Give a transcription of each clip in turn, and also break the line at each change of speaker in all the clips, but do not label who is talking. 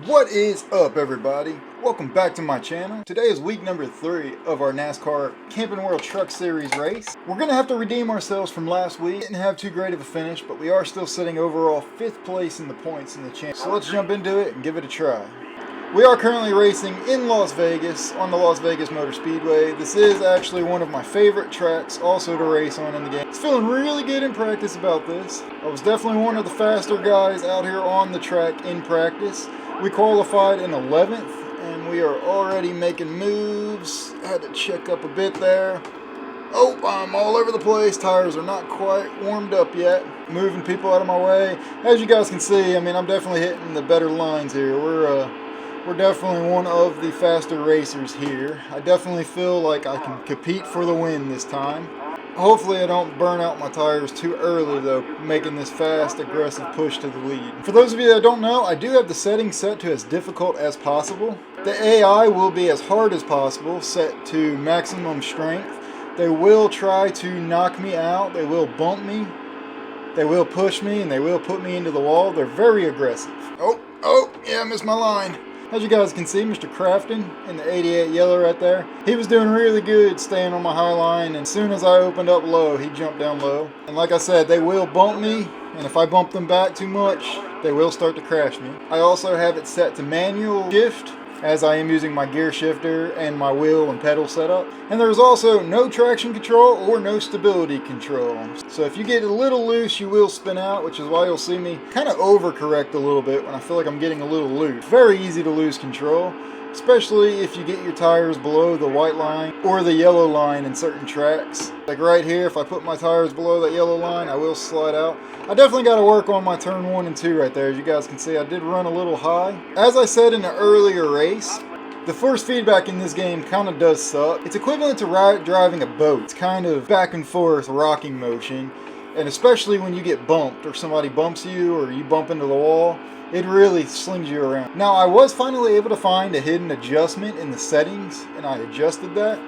What is up, everybody? Welcome back to my channel. Today is week number 3 of our NASCAR Camping World Truck Series race. We're going to have to redeem ourselves from last week. Didn't have too great of a finish, but we are still sitting overall 5th place in the points in the championship. So let's jump into it and give it a try. We are currently racing in Las Vegas on the Las Vegas Motor Speedway. This is actually one of my favorite tracks also to race on in the game. It's feeling really good in practice about this. I was definitely one of the faster guys out here on the track in practice. We qualified in 11th and we are already making moves. I had to check up a bit there. Oh, I'm all over the place. Tires are not quite warmed up yet. Moving people out of my way. As you guys can see, I'm definitely hitting the better lines here. We're definitely one of the faster racers here. I definitely feel like I can compete for the win this time. Hopefully I don't burn out my tires too early though, making this fast, aggressive push to the lead. For those of you that don't know, I do have the settings set to as difficult as possible. The AI will be as hard as possible, set to maximum strength. They will try to knock me out, they will bump me, they will push me, and they will put me into the wall. They're very aggressive. Oh, yeah, I missed my line. As you guys can see, Mr. Crafton in the 88 yellow right there, he was doing really good staying on my high line, and as soon as I opened up low, he jumped down low. And like I said, they will bump me, and if I bump them back too much, they will start to crash me. I also have it set to manual shift, as I am using my gear shifter and my wheel and pedal setup. And there's also no traction control or no stability control. So if you get a little loose, you will spin out, which is why you'll see me kind of overcorrect a little bit when I feel like I'm getting a little loose. Very easy to lose control, especially if you get your tires below the white line or the yellow line in certain tracks. Like right here, if I put my tires below that yellow line, I will slide out. I definitely got to work on my turn 1 and 2 right there. As you guys can see, I did run a little high. As I said in the earlier race, the force feedback in this game kind of does suck. It's equivalent to driving a boat. It's kind of back and forth rocking motion. And especially when you get bumped or somebody bumps you or you bump into the wall, it really slings you around. Now, I was finally able to find a hidden adjustment in the settings, and I adjusted that.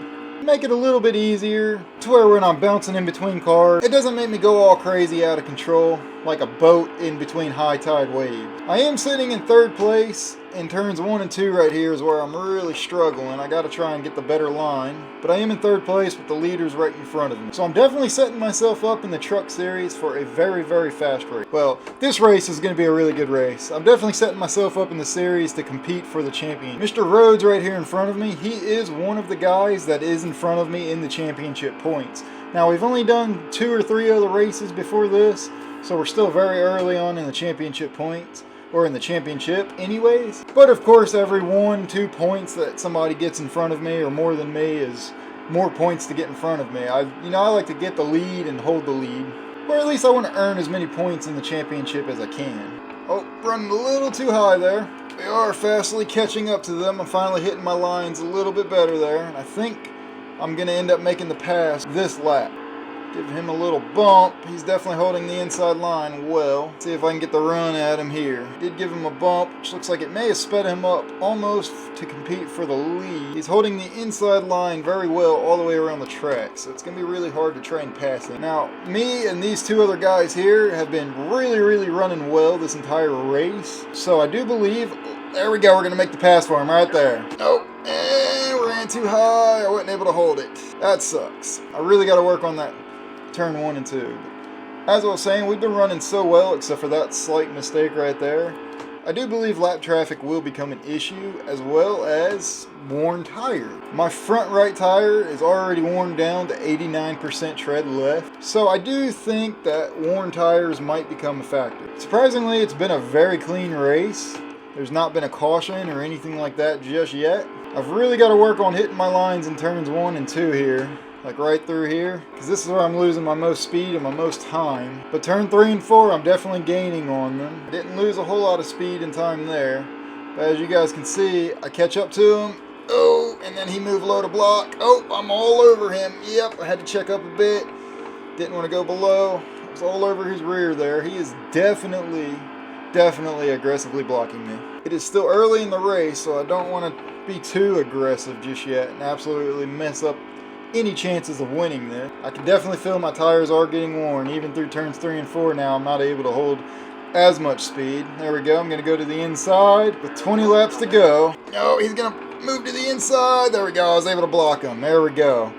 Make it a little bit easier to where when I'm bouncing in between cars, it doesn't make me go all crazy out of control like a boat in between high tide waves. I am sitting in 3rd place in turns 1 and 2 right here is where I'm really struggling. I got to try and get the better line, but I am in 3rd place with the leaders right in front of me. So I'm definitely setting myself up in the truck series for a very, very fast race. Well, this race is going to be a really good race. I'm definitely setting myself up in the series to compete for the champion. Mr. Rhodes right here in front of me, he is one of the guys that is in front of me in the championship points. Now, we've only done 2 or 3 other races before this, so we're still very early on in the championship points, or in the championship anyways. But of course, every 1-2 points that somebody gets in front of me or more than me is more points to get in front of me. I like to get the lead and hold the lead, or at least I want to earn as many points in the championship as I can. Oh, running a little too high there. We are fastly catching up to them. I'm finally hitting my lines a little bit better there, and I think I'm going to end up making the pass this lap. Give him a little bump. He's definitely holding the inside line well. See if I can get the run at him here. Did give him a bump, which looks like it may have sped him up almost to compete for the lead. He's holding the inside line very well all the way around the track, so it's going to be really hard to try and pass him. Now, me and these 2 other guys here have been really, really running well this entire race. So I do believe, there we go, we're going to make the pass for him right there. Oh, and ran too high. I wasn't able to hold it. That sucks. I really got to work on that turn 1 and 2. As I was saying, we've been running so well except for that slight mistake right there. I do believe lap traffic will become an issue, as well as worn tires. My front right tire is already worn down to 89% tread left, so I do think that worn tires might become a factor. Surprisingly, it's been a very clean race. There's not been a caution or anything like that just yet. I've really got to work on hitting my lines in turns 1 and 2 here. Like right through here, because this is where I'm losing my most speed and my most time. But turn 3 and 4, I'm definitely gaining on them. I didn't lose a whole lot of speed and time there, but as you guys can see, I catch up to him. Oh, and then he moved low to block. Oh, I'm all over him. Yep, I had to check up a bit. Didn't want to go below. I was all over his rear there. He is definitely aggressively blocking me. It is still early in the race, so I don't want to be too aggressive just yet and absolutely mess up any chances of winning this. I can definitely feel my tires are getting worn. Even through turns 3 and 4 now, I'm not able to hold as much speed. There we go. I'm going to go to the inside with 20 laps to go. Oh, he's going to move to the inside. There we go. I was able to block him. There we go.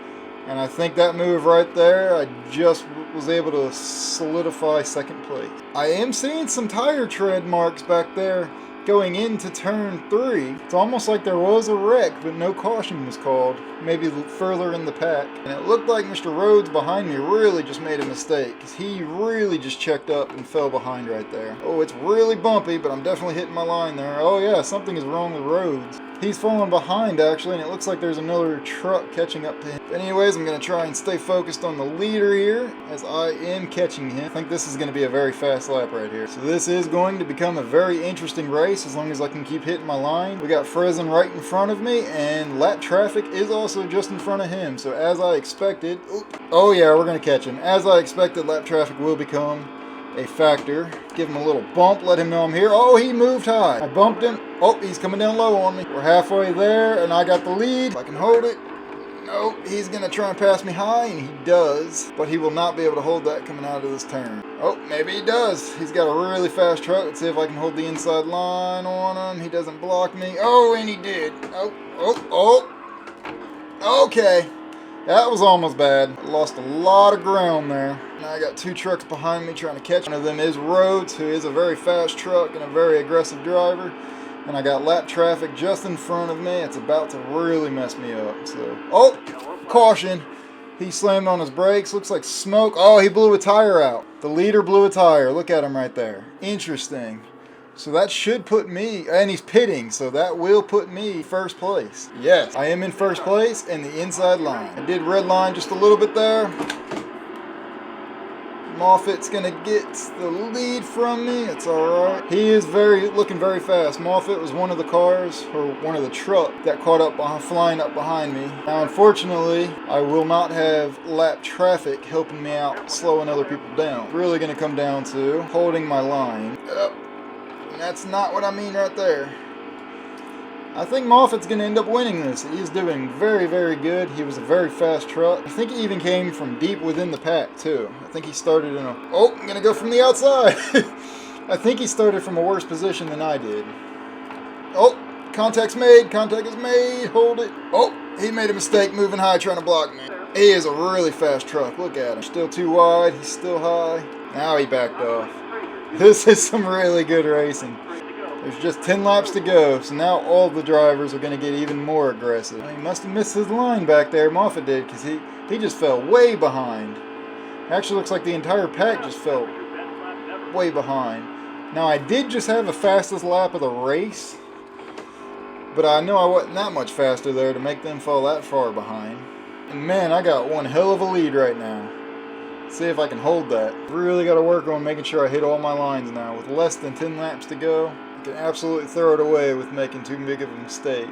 And I think that move right there, I just was able to solidify second place. I am seeing some tire tread marks back there going into turn 3. It's almost like there was a wreck, but no caution was called. Maybe further in the pack. And it looked like Mr. Rhodes behind me really just made a mistake, because he really just checked up and fell behind right there. Oh, it's really bumpy, but I'm definitely hitting my line there. Oh yeah, something is wrong with Rhodes. He's falling behind actually, and it looks like there's another truck catching up to him. Anyways, I'm going to try and stay focused on the leader here as I am catching him. I think this is going to be a very fast lap right here. So this is going to become a very interesting race as long as I can keep hitting my line. We got Friesen right in front of me, and lap traffic is also just in front of him. So as I expected, oh yeah, we're going to catch him. As I expected, lap traffic will become a factor. Give him a little bump, let him know I'm here. Oh, he moved high. I bumped him. Oh, he's coming down low on me. We're halfway there, and I got the lead. If I can hold it. Nope, he's going to try and pass me high, and he does. But he will not be able to hold that coming out of this turn. Oh, maybe he does. He's got a really fast truck. Let's see if I can hold the inside line on him. He doesn't block me. Oh, and he did. Oh. Okay. That was almost bad. I lost a lot of ground there. Now I got 2 trucks behind me trying to catch. One of them is Rhodes, who is a very fast truck and a very aggressive driver. And I got lap traffic just in front of me. It's about to really mess me up. So, oh, caution. He slammed on his brakes. Looks like smoke. Oh, he blew a tire out. The leader blew a tire. Look at him right there. Interesting. So that should put me, and he's pitting, so that will put me first place. Yes, I am in first place in the inside line. I did red line just a little bit there. Moffitt's gonna get the lead from me. It's alright. He is looking very fast. Moffitt was one of the cars, or one of the truck that caught up flying up behind me. Now unfortunately, I will not have lap traffic helping me out, slowing other people down. It's really gonna come down to holding my line. Yep. That's not what I mean right there. I think Moffitt's going to end up winning this. He's doing very, very good. He was a very fast truck. I think he even came from deep within the pack, too. I think he started in a... Oh, I'm going to go from the outside. I think he started from a worse position than I did. Oh, contact's made. Contact is made. Hold it. Oh, he made a mistake moving high trying to block me. He is a really fast truck. Look at him. Still too wide. He's still high. Now he backed off. This is some really good racing. There's just 10 laps to go, so now all the drivers are going to get even more aggressive. He must have missed his line back there, Moffitt did, because he just fell way behind. Actually looks like the entire pack just fell way behind. Now I did just have the fastest lap of the race, but I know I wasn't that much faster there to make them fall that far behind. And man, I got one hell of a lead right now. See if I can hold that. Really got to work on making sure I hit all my lines now. With less than 10 laps to go, I can absolutely throw it away with making too big of a mistake.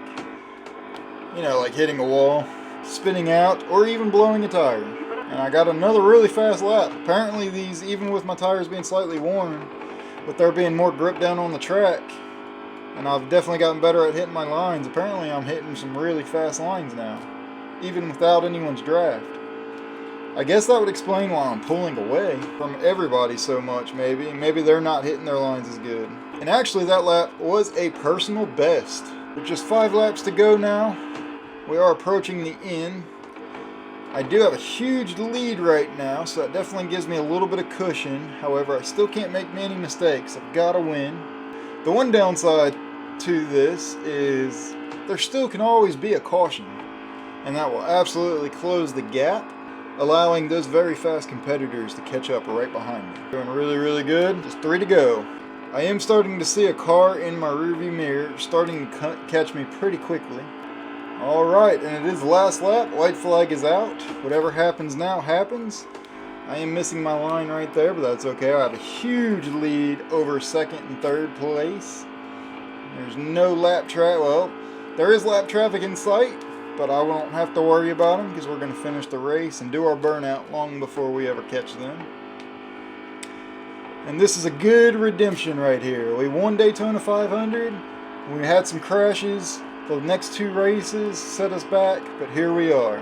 You know, like hitting a wall, spinning out, or even blowing a tire. And I got another really fast lap. Apparently these, even with my tires being slightly worn, with there being more grip down on the track, and I've definitely gotten better at hitting my lines. Apparently I'm hitting some really fast lines now, even without anyone's draft. I guess that would explain why I'm pulling away from everybody so much, maybe. Maybe they're not hitting their lines as good. And actually that lap was a personal best. With just 5 laps to go now, we are approaching the end. I do have a huge lead right now, so that definitely gives me a little bit of cushion. However, I still can't make many mistakes. I've got to win. The one downside to this is there still can always be a caution, and that will absolutely close the gap, allowing those very fast competitors to catch up right behind me. Doing really, really good. Just 3 to go. I am starting to see a car in my rearview mirror starting to catch me pretty quickly. Alright, and it is the last lap. White flag is out. Whatever happens now happens. I am missing my line right there, but that's okay. I have a huge lead over 2nd and 3rd place. There's no lap traffic. Well, there is lap traffic in sight, but I won't have to worry about them because we're going to finish the race and do our burnout long before we ever catch them. And this is a good redemption right here. We won Daytona 500. We had some crashes. The next 2 races set us back, but here we are.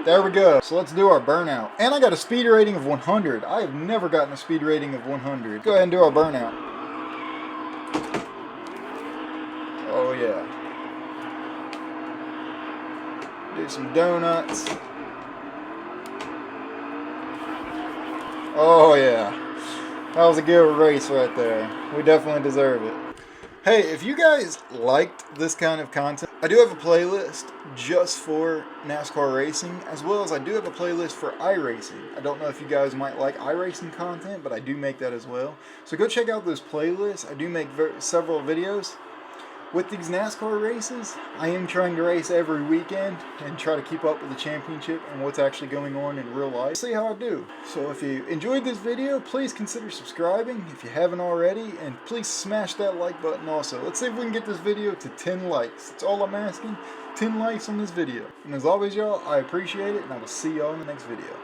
There we go. So let's do our burnout. And I got a speed rating of 100. I have never gotten a speed rating of 100. Go ahead and do our burnout. Oh yeah. Do some donuts. Oh yeah. That was a good race right there. We definitely deserve it. Hey, if you guys liked this kind of content, I do have a playlist just for NASCAR racing, as well as I do have a playlist for iRacing. I don't know if you guys might like iRacing content, but I do make that as well. So go check out those playlists. I do make several videos. With these NASCAR races, I am trying to race every weekend and try to keep up with the championship and what's actually going on in real life. See how I do. So if you enjoyed this video, please consider subscribing if you haven't already, and please smash that like button also. Let's see if we can get this video to 10 likes. That's all I'm asking. 10 likes on this video. And as always, y'all, I appreciate it, and I will see y'all in the next video.